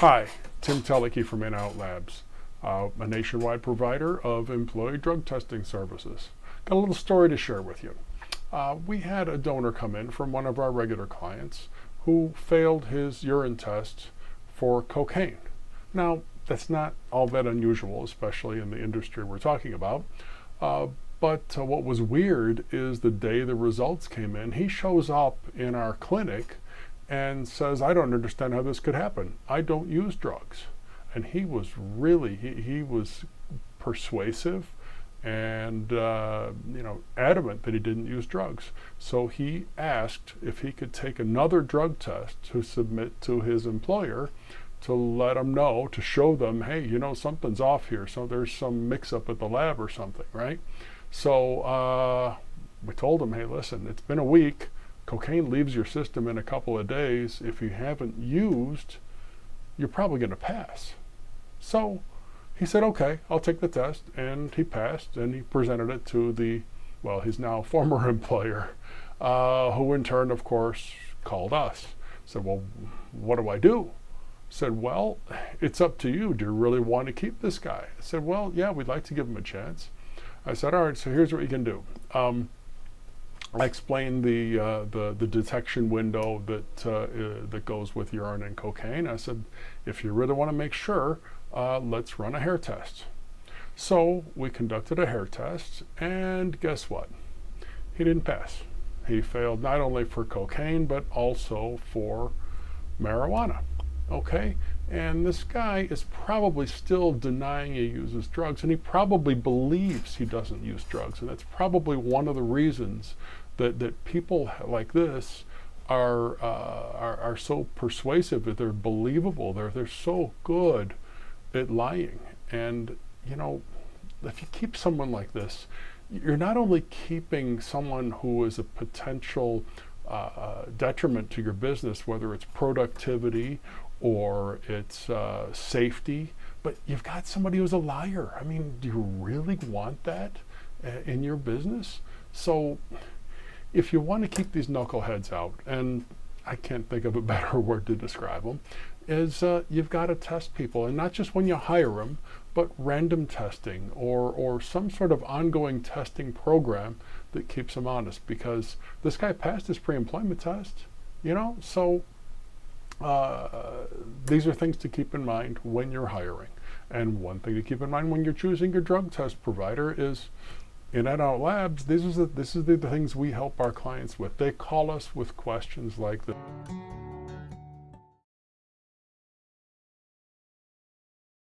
Hi, Tim Teleke from In-Out Labs, a nationwide provider of employee drug testing services. Got a little story to share with you. We had a donor come in from one of our regular clients who failed his urine test for cocaine. Now, that's not all that unusual, especially in the industry we're talking about. But what was weird is the day the results came in, he shows up in our clinic and says, I don't understand how this could happen. I don't use drugs. And he was really, he was persuasive and adamant that he didn't use drugs. So he asked if he could take another drug test to submit to his employer to let them know, to show them, hey, something's off here. So there's some mix up at the lab or something, right? So we told him, hey, listen, it's been a week. Cocaine leaves your system in a couple of days. If you haven't used, you're probably going to pass. So he said, okay, I'll take the test. And he passed, and he presented it to his now former employer, who in turn, of course, called us. Said, well, what do I do? Said, well, it's up to you. Do you really want to keep this guy? I said, well, yeah, we'd like to give him a chance. I said, all right, so here's what you can do. I explained the detection window that goes with urine and cocaine. I said, if you really want to make sure, let's run a hair test. So we conducted a hair test, and guess what? He didn't pass. He failed not only for cocaine, but also for marijuana. Okay? And this guy is probably still denying he uses drugs, and he probably believes he doesn't use drugs. And that's probably one of the reasons that people like this are so persuasive, that they're believable. They're so good at lying. And if you keep someone like this, you're not only keeping someone who is a potential detriment to your business, whether it's productivity or it's safety, but you've got somebody who's a liar. I mean, do you really want that in your business? So if you want to keep these knuckleheads out, and I can't think of a better word to describe them, is you've got to test people, and not just when you hire them, but random testing or some sort of ongoing testing program that keeps them honest, because this guy passed his pre-employment test, so these are things to keep in mind when you're hiring. And one thing to keep in mind when you're choosing your drug test provider is In-Out Labs. This is the things we help our clients with. They call us with questions like this.